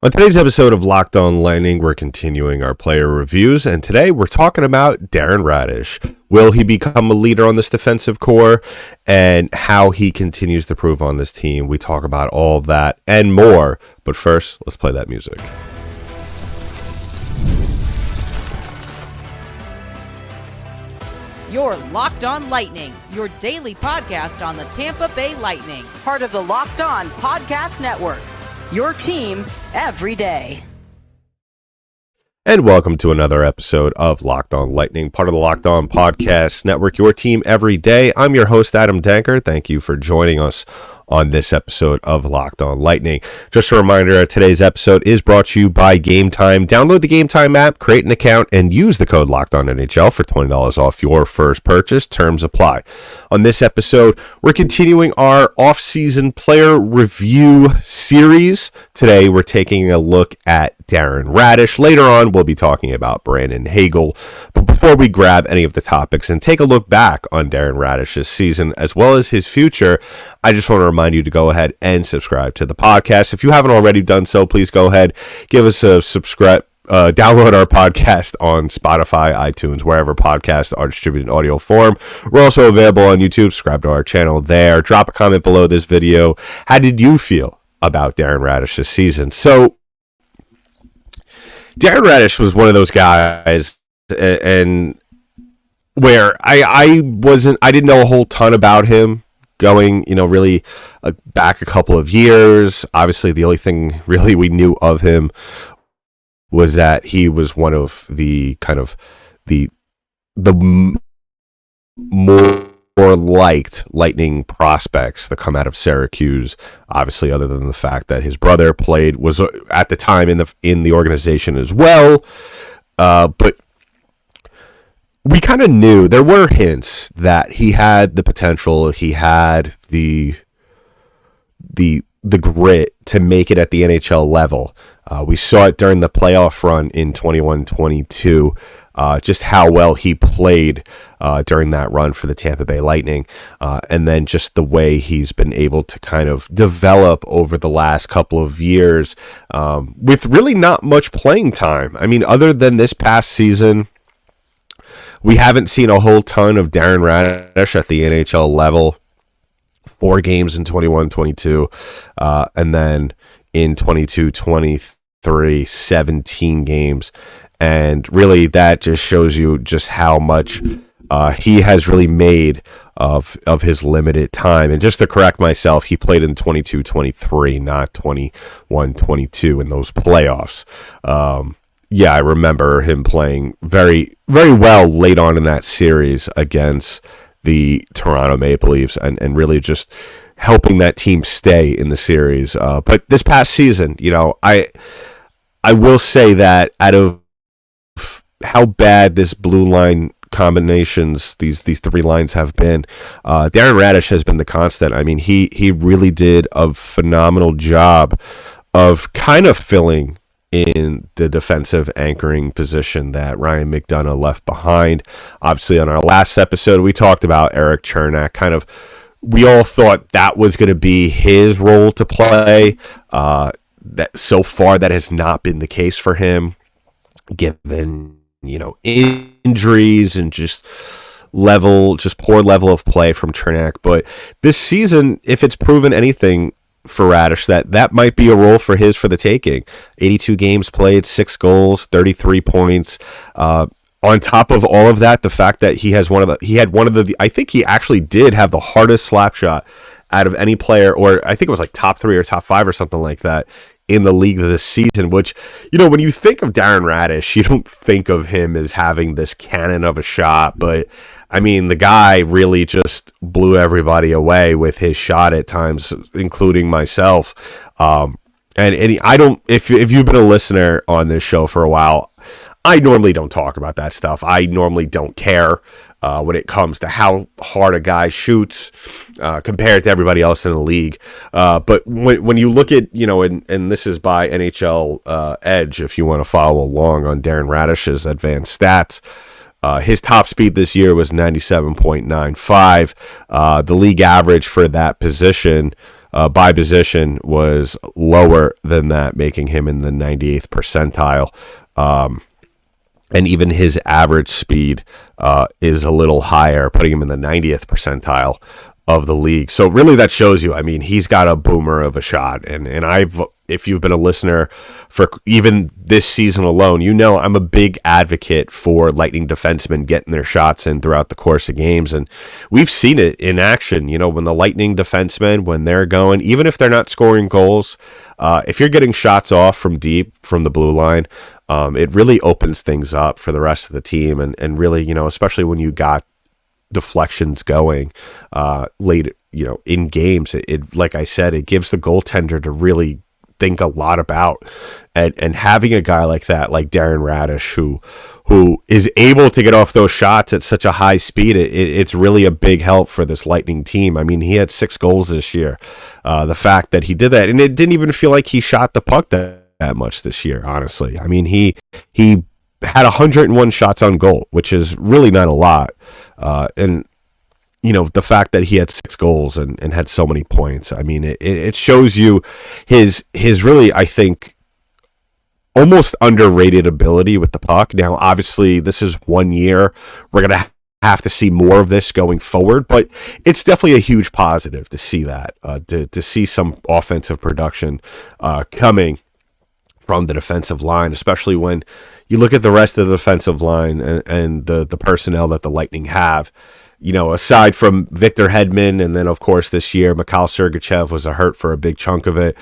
On today's episode of Locked On Lightning, we're continuing our player reviews, and today we're talking about Darren Raddysh. Will he become a leader on this defensive core, and how he continues to prove on this team? We talk about all that and more, but first, let's play that music. You're Locked On Lightning, your daily podcast on the Tampa Bay Lightning, part of the Locked On Podcast Network. Your team every day. And welcome to another episode of Locked On Lightning, part of the Locked On Podcast Network, your team every day. I'm your host, Adam Danker. Thank you for joining us on this episode of Locked On Lightning. Just a reminder, today's episode is brought to you by Game Time. Download the Game Time app, create an account, and use the code LOCKEDONNHL for $20 off your first purchase. Terms apply. On this episode, we're continuing our off-season player review series. Today, we're taking a look at Darren Raddysh. Later on, we'll be talking about Brandon Hagel. But before we grab any of the topics and take a look back on Darren Raddysh's season as well as his future, I just want to remind you to go ahead and subscribe to the podcast. If you haven't already done so, please go ahead, give us a subscribe. Download our podcast on Spotify, iTunes, wherever podcasts are distributed in audio form. We're also available on YouTube. Subscribe to our channel there. Drop a comment below this video. How did you feel about Darren Raddysh this season? So, Darren Raddysh was one of those guys, and where I didn't know a whole ton about him going, really back a couple of years. Obviously, the only thing really we knew of him was that he was one of the kind of the more liked Lightning prospects that come out of Syracuse. Obviously, other than the fact that his brother was at the time in the organization as well, but we kind of knew there were hints that he had the potential. He had the grit to make it at the NHL level. We saw it during the playoff run in 21-22, just how well he played during that run for the Tampa Bay Lightning, and then just the way he's been able to kind of develop over the last couple of years with really not much playing time. I mean, other than this past season, we haven't seen a whole ton of Darren Raddysh at the NHL level. 4 games in 21-22, and then in 22-23, 17 games. And really, that just shows you just how much he has really made of his limited time. And just to correct myself, he played in 22-23, not 21-22 in those playoffs. Yeah, I remember him playing very, very well late on in that series against the Toronto Maple Leafs and really just helping that team stay in the series. But this past season, I will say that out of how bad this blue line combinations, these 3 lines have been, Darren Raddysh has been the constant. I mean, he really did a phenomenal job of kind of filling in the defensive anchoring position that Ryan McDonough left behind. Obviously, on our last episode, we talked about Erik Cernak. We all thought that was going to be his role to play. That so far, that has not been the case for him, given injuries and just poor level of play from Cernak. But this season, if it's proven anything for Raddysh, that might be a role for the taking. 82 games played, 6 goals, 33 points. On top of all of that, the fact that I think he actually did have the hardest slap shot out of any player, or I think it was like top 3 or top 5 or something like that in the league this season, which, when you think of Darren Raddysh, you don't think of him as having this cannon of a shot, but I mean, the guy really just blew everybody away with his shot at times, including myself. If you've been a listener on this show for a while, I normally don't talk about that stuff. I normally don't care when it comes to how hard a guy shoots compared to everybody else in the league. But when you look at, and this is by NHL Edge, if you want to follow along on Darren Raddysh's advanced stats, his top speed this year was 97.95. The league average for that position by position was lower than that, making him in the 98th percentile. And even his average speed is a little higher, putting him in the 90th percentile of the league. So really that shows you, I mean, he's got a boomer of a shot. And if you've been a listener for even this season alone, you know I'm a big advocate for Lightning defensemen getting their shots in throughout the course of games. And we've seen it in action, when the Lightning defensemen, when they're going, even if they're not scoring goals, if you're getting shots off from deep, from the blue line, it really opens things up for the rest of the team. And really, especially when you got deflections going late, in games, it like I said, it gives the goaltender to really think a lot about, and having a guy like that, like Darren Raddysh, who is able to get off those shots at such a high speed, it's really a big help for this Lightning team. I mean, he had 6 goals this year. The fact that he did that, and it didn't even feel like he shot the puck that much this year, honestly. I mean, he had 101 shots on goal, which is really not a lot. And the fact that he had 6 goals and had so many points, I mean, it shows you his really, I think, almost underrated ability with the puck. Now, obviously, this is 1 year. We're going to have to see more of this going forward, but it's definitely a huge positive to see that, to see some offensive production coming from the defensive line, especially when you look at the rest of the defensive line and the personnel that the Lightning have. Aside from Victor Hedman, and then, of course, this year, Mikhail Sergachev was a hurt for a big chunk of it.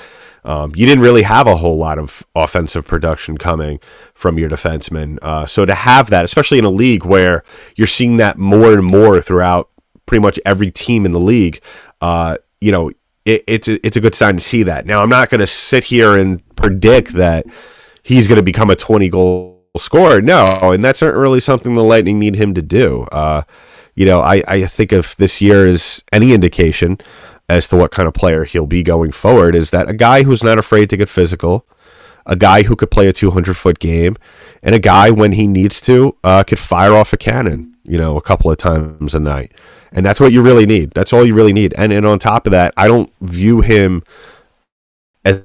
You didn't really have a whole lot of offensive production coming from your defensemen. So to have that, especially in a league where you're seeing that more and more throughout pretty much every team in the league, it's a good sign to see that. Now, I'm not going to sit here and predict that he's going to become a 20-goal scorer. No, and that's not really something the Lightning need him to do. I think if this year is any indication as to what kind of player he'll be going forward, is that a guy who's not afraid to get physical, a guy who could play a 200-foot game, and a guy, when he needs to, could fire off a cannon, a couple of times a night. And that's what you really need. That's all you really need. And on top of that, I don't view him as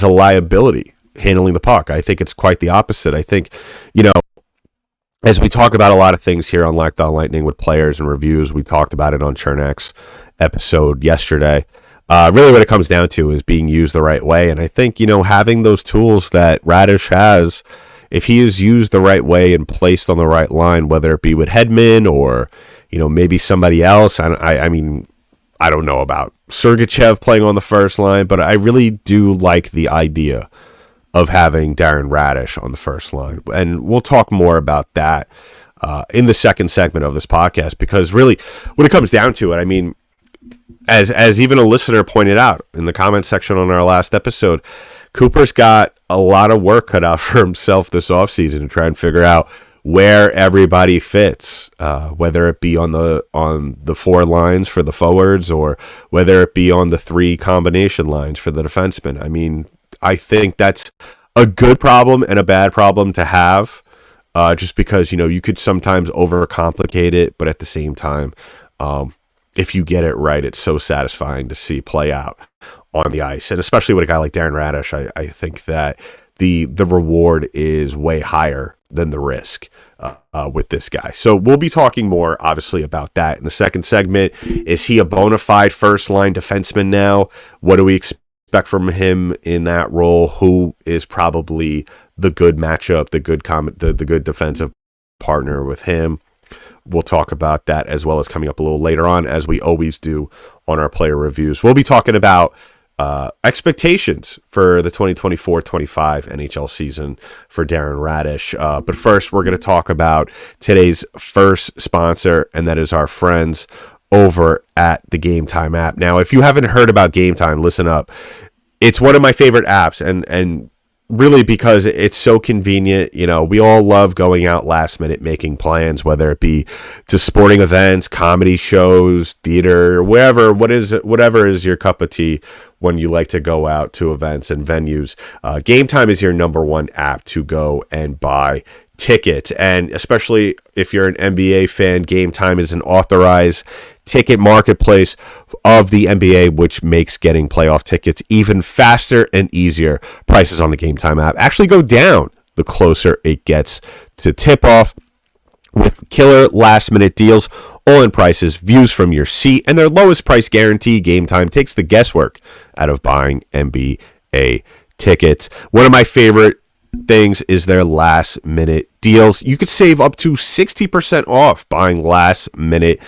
a liability handling the puck. I think it's quite the opposite. I think, as we talk about a lot of things here on Locked On Lightning with players and reviews, we talked about it on Chernak's episode yesterday. Really what it comes down to is being used the right way. And I think, having those tools that Raddysh has, if he is used the right way and placed on the right line, whether it be with Hedman or, maybe somebody else. I mean, I don't know about Sergachev playing on the first line, but I really do like the idea of having Darren Raddysh on the first line. And we'll talk more about that in the second segment of this podcast, because really when it comes down to it, I mean, as even a listener pointed out in the comment section on our last episode, Cooper's got a lot of work cut out for himself this offseason to try and figure out where everybody fits, whether it be on the 4 lines for the forwards or whether it be on the 3 combination lines for the defensemen. I mean, I think that's a good problem and a bad problem to have, just because, you could sometimes overcomplicate it, but at the same time, if you get it right, it's so satisfying to see play out on the ice. And especially with a guy like Darren Raddysh, I think that the reward is way higher than the risk with this guy. So we'll be talking more, obviously, about that in the second segment. Is he a bona fide first-line defenseman now? What do we expect from him in that role? Who is probably the good matchup, the good defensive partner with him? We'll talk about that, as well as coming up a little later on, as we always do on our player reviews. We'll be talking about expectations for the 2024-25 NHL season for Darren Raddysh. But first, we're going to talk about today's first sponsor, and that is our friends over at the Game Time app. Now, if you haven't heard about Game Time, listen up. It's one of my favorite apps, and really because it's so convenient. We all love going out last minute, making plans, whether it be to sporting events, comedy shows, theater, whatever is your cup of tea when you like to go out to events and venues. Game Time is your number one app to go and buy tickets. And especially if you're an NBA fan, Game Time is an authorized ticket marketplace of the NBA, which makes getting playoff tickets even faster and easier. Prices on the Game Time app actually go down the closer it gets to tip-off, with killer last-minute deals, all-in prices, views from your seat, and their lowest price guarantee. Game Time takes the guesswork out of buying NBA tickets. One of my favorite things is their last-minute deals. You could save up to 60% off buying last-minute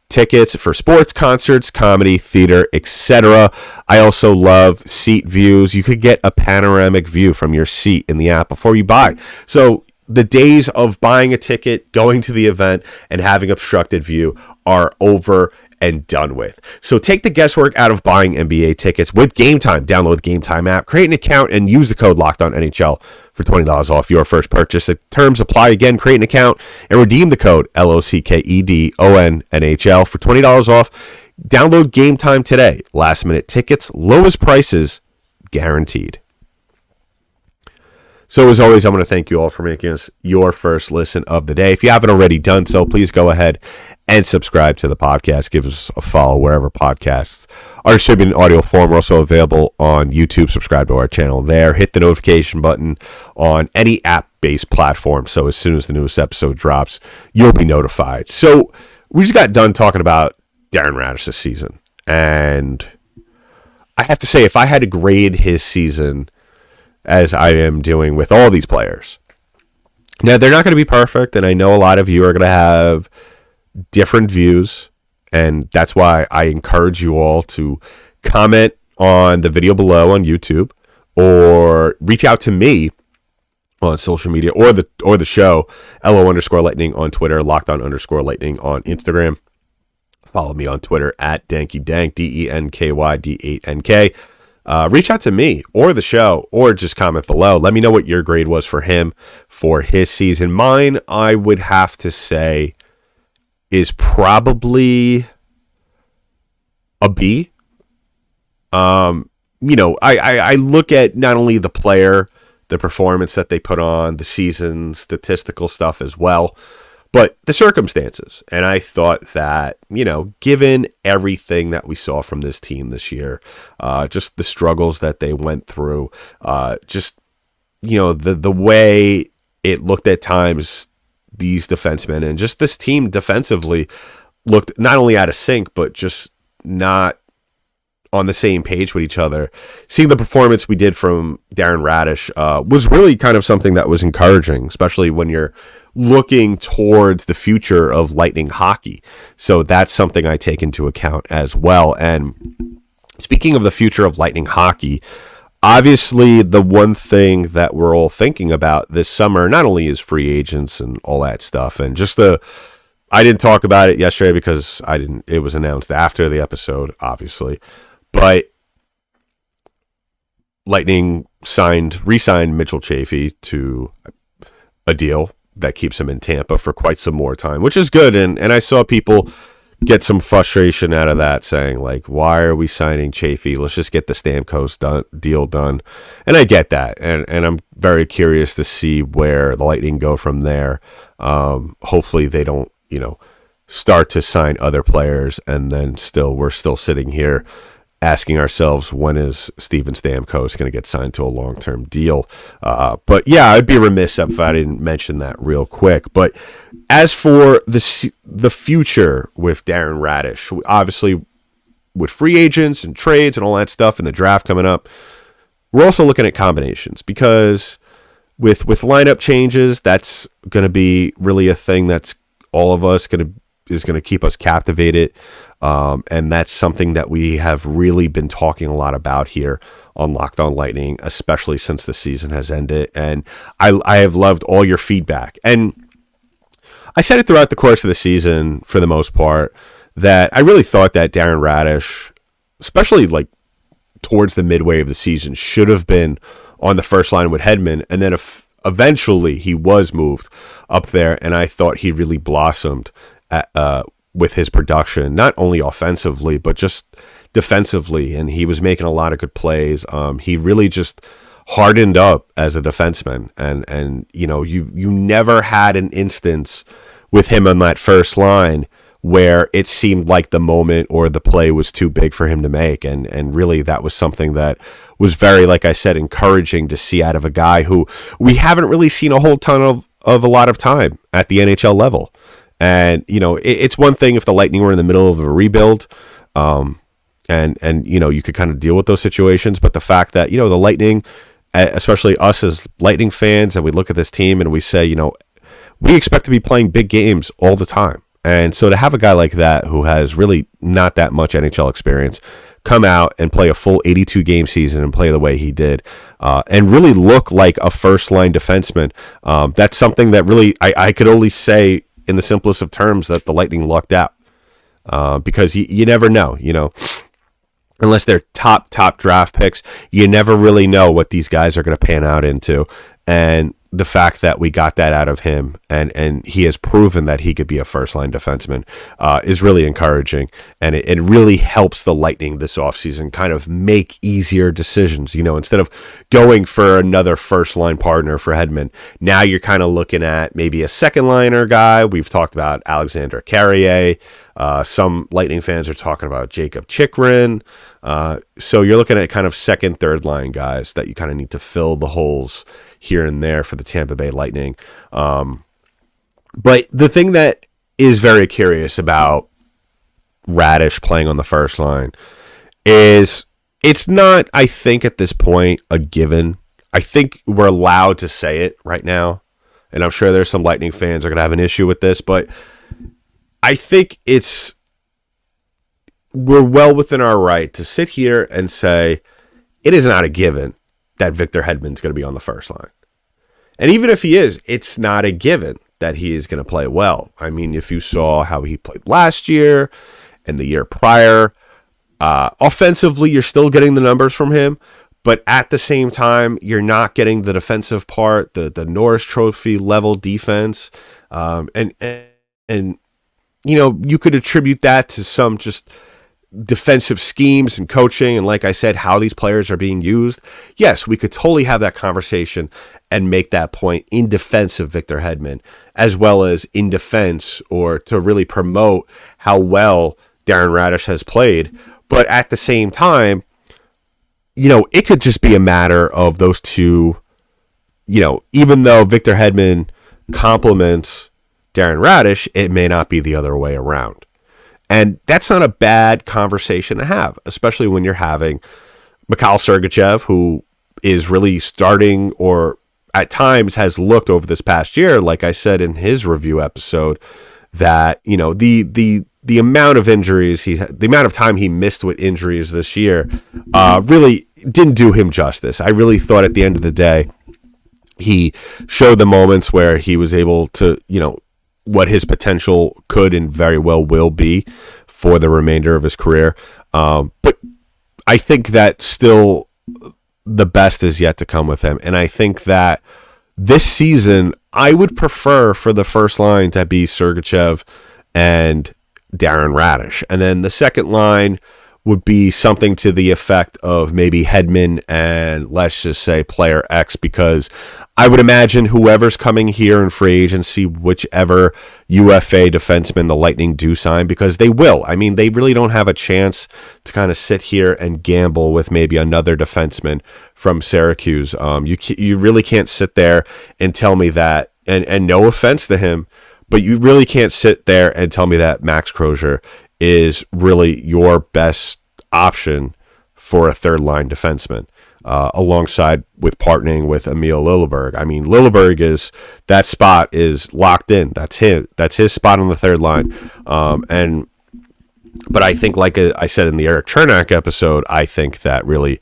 tickets for sports, concerts, comedy, theater, etc. I also love seat views. You could get a panoramic view from your seat in the app before you buy. So the days of buying a ticket, going to the event, and having obstructed view are over and done with. So take the guesswork out of buying NBA tickets with Game Time. Download the Game Time app, create an account, and use the code LOCKEDONNHL for $20 off your first purchase. The terms apply. Again, create an account and redeem the code LOCKEDONNHL for $20 off. Download Game Time today. Last minute tickets, lowest prices guaranteed. So as always, I want to thank you all for making us your first listen of the day. If you haven't already done so, please go ahead and subscribe to the podcast. Give us a follow wherever podcasts are distributed in audio form. We're also available on YouTube. Subscribe to our channel there. Hit the notification button on any app-based platform, so as soon as the newest episode drops, you'll be notified. So we just got done talking about Darren Raddysh this season, and I have to say, if I had to grade his season as I am doing with all these players, now they're not going to be perfect, and I know a lot of you are going to have different views, and that's why I encourage you all to comment on the video below on YouTube, or reach out to me on social media, or the show, LO_Lightning on Twitter, LockedOn_Lightning on Instagram. Follow me on Twitter at DenkyDank, DenkyD8NK. Reach out to me or the show, or just comment below. Let me know what your grade was for him for his season. Mine, I would have to say, is probably a B. I look at not only the player, the performance that they put on, the season, statistical stuff as well, but the circumstances. And I thought that, given everything that we saw from this team this year, just the struggles that they went through, the way it looked at times, these defensemen and just this team defensively looked not only out of sync, but just not on the same page with each other. Seeing the performance we did from Darren Raddysh was really kind of something that was encouraging, especially when you're looking towards the future of Lightning hockey. So that's something I take into account as well. And speaking of the future of Lightning hockey, obviously the one thing that we're all thinking about this summer, not only is free agents and all that stuff, and just I didn't talk about it yesterday because it was announced after the episode, obviously, but Lightning re-signed Mitchell Chaffee to a deal that keeps him in Tampa for quite some more time, which is good. And I saw people get some frustration out of that, saying, like, why are we signing Chaffee? Let's just get the Stamkos deal done. And I get that. And I'm very curious to see where the Lightning go from there. Hopefully they don't, start to sign other players, and then we're still sitting here asking ourselves, when is Steven Stamkos going to get signed to a long-term deal? But yeah, I'd be remiss if I didn't mention that real quick. But as for the future with Darren Raddysh, obviously with free agents and trades and all that stuff and the draft coming up, we're also looking at combinations, because with lineup changes, that's going to be really a thing that's all of us is going to keep us captivated. And that's something that we have really been talking a lot about here on Locked On Lightning, especially since the season has ended. And I have loved all your feedback. And I said it throughout the course of the season, for the most part, that I really thought that Darren Raddysh, especially like towards the midway of the season, should have been on the first line with Hedman. And then eventually he was moved up there, and I thought he really blossomed with his production, not only offensively, but just defensively. And he was making a lot of good plays. He really just hardened up as a defenseman. And you never had an instance with him on that first line where it seemed like the moment or the play was too big for him to make. And really that was something that was very, like I said, encouraging to see out of a guy who we haven't really seen a whole ton of a lot of time at the NHL level. And, it's one thing if the Lightning were in the middle of a rebuild, and you could kind of deal with those situations. But the fact that, the Lightning, especially us as Lightning fans, and we look at this team and we say, we expect to be playing big games all the time. And so to have a guy like that who has really not that much NHL experience come out and play a full 82 game season and play the way he did, and really look like a first line defenseman, that's something that really I could only say in the simplest of terms that the Lightning lucked out, because you never know, unless they're top draft picks, you never really know what these guys are going to pan out into. And the fact that we got that out of him and he has proven that he could be a first-line defenseman is really encouraging. And it really helps the Lightning this offseason kind of make easier decisions. Instead of going for another first-line partner for Hedman, now you're kind of looking at maybe a second-liner guy. We've talked about Alexander Carrier. Some Lightning fans are talking about Jacob Chikrin. So you're looking at kind of second, third-line guys that you kind of need to fill the holes here and there for the Tampa Bay Lightning. But the thing that is very curious about Raddysh playing on the first line is it's not, I think, at this point, a given. I think we're allowed to say it right now, and I'm sure there's some Lightning fans are going to have an issue with this, but I think we're well within our right to sit here and say it is not a given that Victor Hedman's going to be on the first line. And even if he is, it's not a given that he is going to play well. I mean, if you saw how he played last year and the year prior, offensively, you're still getting the numbers from him, but at the same time, you're not getting the defensive part, the Norris Trophy level defense. And you could attribute that to some just defensive schemes and coaching, and like I said, how these players are being used. Yes, we could totally have that conversation and make that point in defense of Victor Hedman, as well as in defense or to really promote how well Darren Raddysh has played. But at the same time, it could just be a matter of those two, even though Victor Hedman compliments Darren Raddysh, it may not be the other way around. And that's not a bad conversation to have, especially when you're having Mikhail Sergachev, who is really starting, or at times has looked over this past year, like I said in his review episode, that, the amount of injuries the amount of time he missed with injuries this year really didn't do him justice. I really thought at the end of the day, he showed the moments where he was able to, what his potential could and very well will be for the remainder of his career. But I think that still the best is yet to come with him. And I think that this season, I would prefer for the first line to be Sergachev and Darren Raddysh. And then the second line would be something to the effect of maybe Hedman and let's just say player X, because I would imagine whoever's coming here in free agency, whichever UFA defenseman the Lightning do sign, because they will. I mean, they really don't have a chance to kind of sit here and gamble with maybe another defenseman from Syracuse. You really can't sit there and tell me that, and no offense to him, but you really can't sit there and tell me that Max Crozier is really your best option for a third-line defenseman, alongside with partnering with Emil Lilleberg. I mean, Lilleberg that spot is locked in. That's his spot on the third line. But I think, like I said in the Eric Chernak episode, I think that really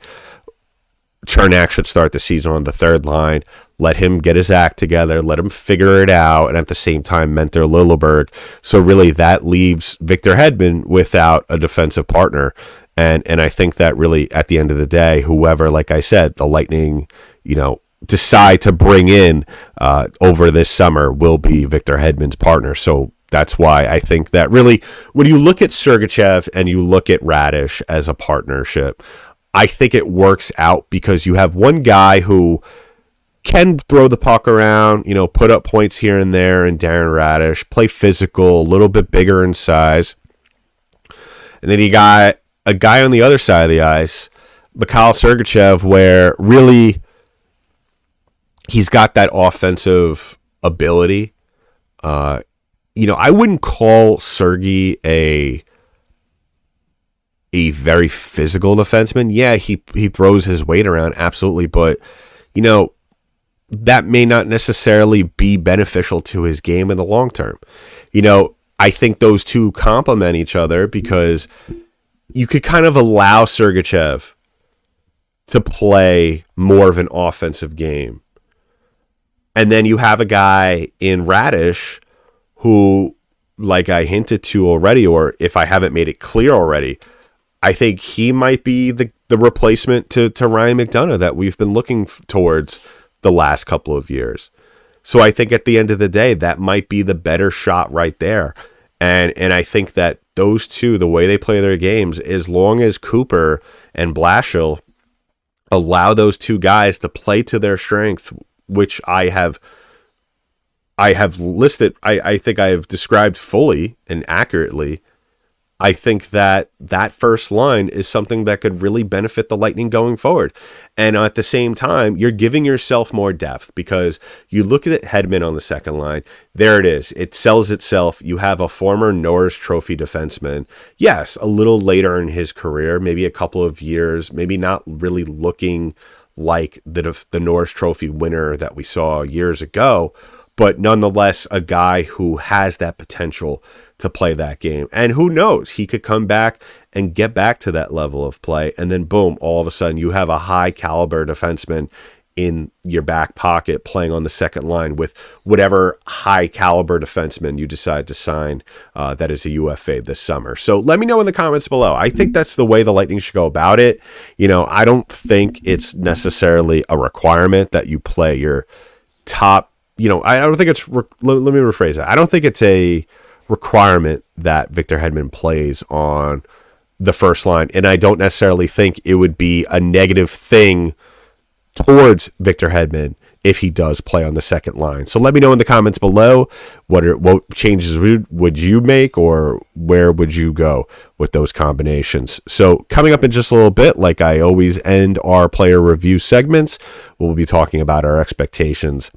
Chernak should start the season on the third line, let him get his act together, let him figure it out, and at the same time mentor Lilleberg. So really that leaves Victor Hedman without a defensive partner. And I think that really at the end of the day, whoever, like I said, the Lightning, decide to bring in over this summer will be Victor Hedman's partner. So that's why I think that really when you look at Sergachev and you look at Raddysh as a partnership, I think it works out because you have one guy who can throw the puck around, put up points here and there, and Darren Raddysh, play physical, a little bit bigger in size. And then you got a guy on the other side of the ice, Mikhail Sergachev, where really he's got that offensive ability. I wouldn't call Sergey a very physical defenseman. Yeah, he throws his weight around, absolutely, but that may not necessarily be beneficial to his game in the long term. I think those two complement each other because you could kind of allow Sergachev to play more of an offensive game. And then you have a guy in Raddysh who, like I hinted to already, or if I haven't made it clear already, I think he might be the replacement to Ryan McDonough that we've been looking towards the last couple of years. So I think at the end of the day, that might be the better shot right there. And I think that those two, the way they play their games, as long as Cooper and Blashill allow those two guys to play to their strength, which I have listed, I think I have described fully and accurately, I think that first line is something that could really benefit the Lightning going forward. And at the same time, you're giving yourself more depth because you look at Hedman on the second line. There it is. It sells itself. You have a former Norris Trophy defenseman. Yes, a little later in his career, maybe a couple of years, maybe not really looking like the Norris Trophy winner that we saw years ago, but nonetheless, a guy who has that potential to play that game. And who knows, he could come back and get back to that level of play. And then boom, all of a sudden you have a high caliber defenseman in your back pocket playing on the second line with whatever high caliber defenseman you decide to sign that is a UFA this summer. So let me know in the comments below. I think that's the way the Lightning should go about it. I don't think it's necessarily a requirement that you play your top, I don't think it's, let me rephrase that. I don't think it's a requirement that Victor Hedman plays on the first line, and I don't necessarily think it would be a negative thing towards Victor Hedman if he does play on the second line. So let me know in the comments below what changes would you make, or where would you go with those combinations. So coming up in just a little bit, like I always end our player review segments, we'll be talking about our expectations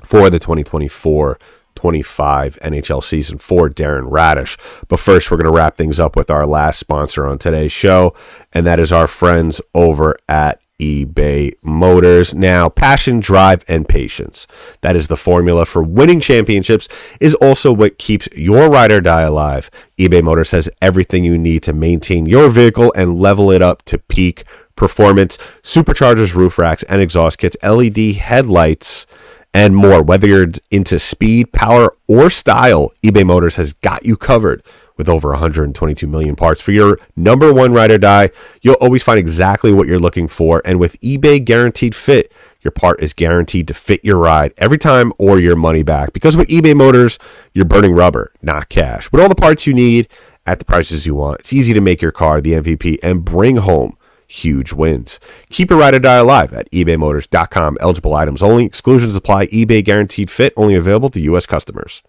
for the 2024-25 NHL season for Darren Raddysh. But first, we're going to wrap things up with our last sponsor on today's show, and that is our friends over at eBay Motors. Now, passion, drive, and patience. That is the formula for winning championships, is also what keeps your ride or die alive. eBay Motors has everything you need to maintain your vehicle and level it up to peak performance. Superchargers, roof racks, and exhaust kits, LED headlights, and more. Whether you're into speed, power, or style, eBay Motors has got you covered. With over 122 million parts for your number one ride or die, you'll always find exactly what you're looking for. And with eBay Guaranteed Fit, your part is guaranteed to fit your ride every time or your money back. Because with eBay Motors, you're burning rubber, not cash. With all the parts you need at the prices you want, it's easy to make your car the MVP and bring home huge wins. Keep your ride or die alive at ebaymotors.com. Eligible items only. Exclusions apply. eBay Guaranteed Fit only available to U.S. customers.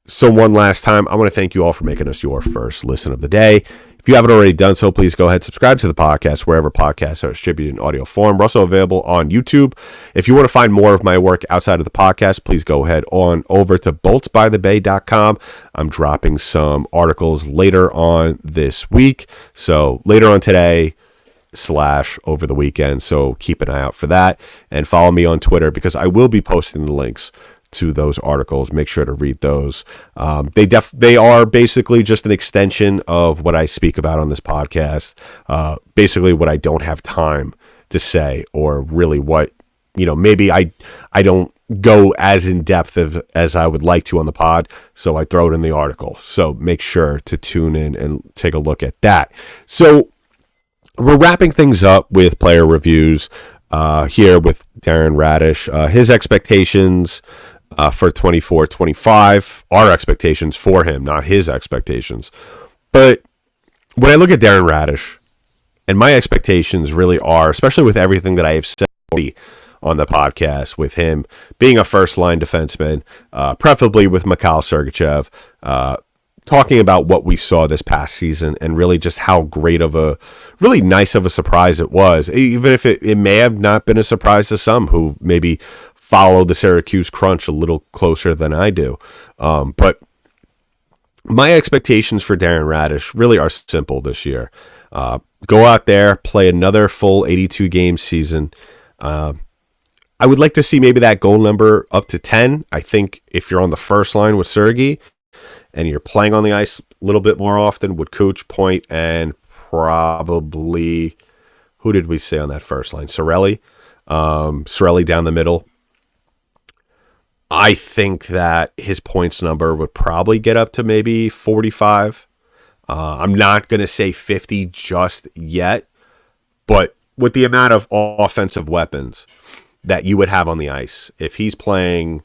So one last time, I want to thank you all for making us your first listen of the day. If you haven't already done so, please go ahead and subscribe to the podcast wherever podcasts are distributed in audio form. We're also available on YouTube. If you want to find more of my work outside of the podcast, please go ahead on over to boltsbythebay.com. I'm dropping some articles later on this week. So later on today / over the weekend. So keep an eye out for that. And follow me on Twitter because I will be posting the links to those articles. Make sure to read those. They are basically just an extension of what I speak about on this podcast. Basically what I don't have time to say, or really what, maybe I don't go as in depth as I would like to on the pod. So I throw it in the article. So make sure to tune in and take a look at that. So we're wrapping things up with player reviews here with Darren Raddysh. His expectations for 24-25, our expectations for him, not his expectations. But when I look at Darren Raddysh, and my expectations really are, especially with everything that I have said on the podcast with him being a first-line defenseman, preferably with Mikhail Sergachev, talking about what we saw this past season and really just how really nice of a surprise it was, even if it may have not been a surprise to some who maybe follow the Syracuse Crunch a little closer than I do. But my expectations for Darren Raddysh really are simple this year. Go out there, play another full 82-game season. I would like to see maybe that goal number up to 10. I think if you're on the first line with Sergey and you're playing on the ice a little bit more often with Cooch, Point, and probably, who did we say on that first line? Cirelli down the middle. I think that his points number would probably get up to maybe 45. I'm not going to say 50 just yet, but with the amount of offensive weapons that you would have on the ice, if he's playing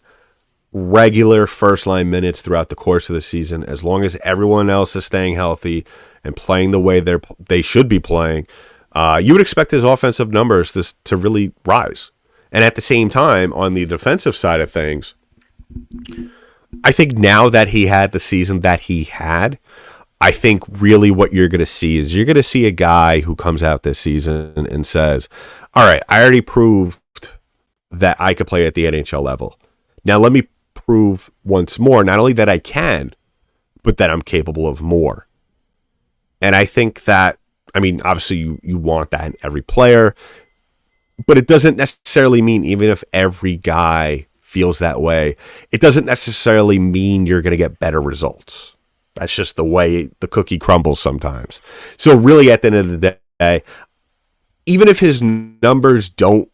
regular first-line minutes throughout the course of the season, as long as everyone else is staying healthy and playing the way they should be playing, you would expect his offensive numbers to really rise. And at the same time, on the defensive side of things, I think now that he had the season that he had, I think really what you're going to see is you're going to see a guy who comes out this season and says, all right, I already proved that I could play at the NHL level. Now let me prove once more, not only that I can, but that I'm capable of more. And I think that, obviously you want that in every player, but it doesn't necessarily mean, even if every guy feels that way, it doesn't necessarily mean you're going to get better results. That's just the way the cookie crumbles sometimes. So really at the end of the day, even if his numbers don't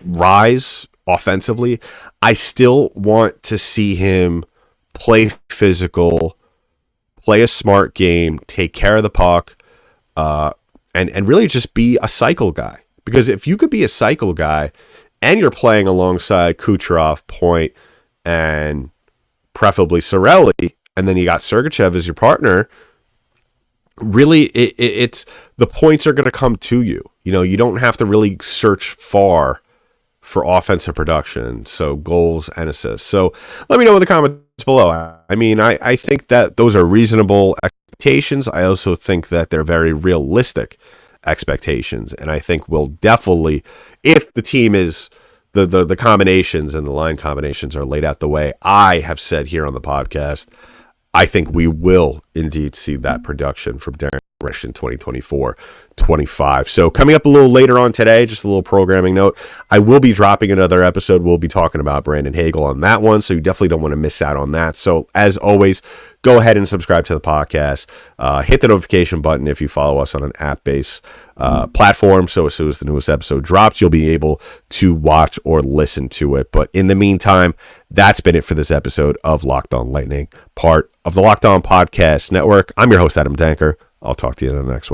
rise offensively, I still want to see him play physical, play a smart game, take care of the puck, and really just be a cycle guy. Because if you could be a cycle guy and you're playing alongside Kucherov, Point, and preferably Cirelli, and then you got Sergachev as your partner, really it's the points are going to come to you. You don't have to really search far for offensive production, so goals and assists. So let me know in the comments below. I think that those are reasonable expectations. I also think that they're very realistic expectations, and I think we'll definitely, if the team is the combinations and the line combinations are laid out the way I have said here on the podcast, I think we will indeed see that production from Darren Raddysh in 2024-25. So coming up a little later on today, just a little programming note, I will be dropping another episode. We'll be talking about Brandon Hagel on that one, so you definitely don't want to miss out on that. So as always, go ahead and subscribe to the podcast. Hit the notification button if you follow us on an app-based platform, so as soon as the newest episode drops, you'll be able to watch or listen to it. But in the meantime, that's been it for this episode of Locked On Lightning, part of the Locked On Podcast Network. I'm your host, Adam Danker. I'll talk to you in the next one.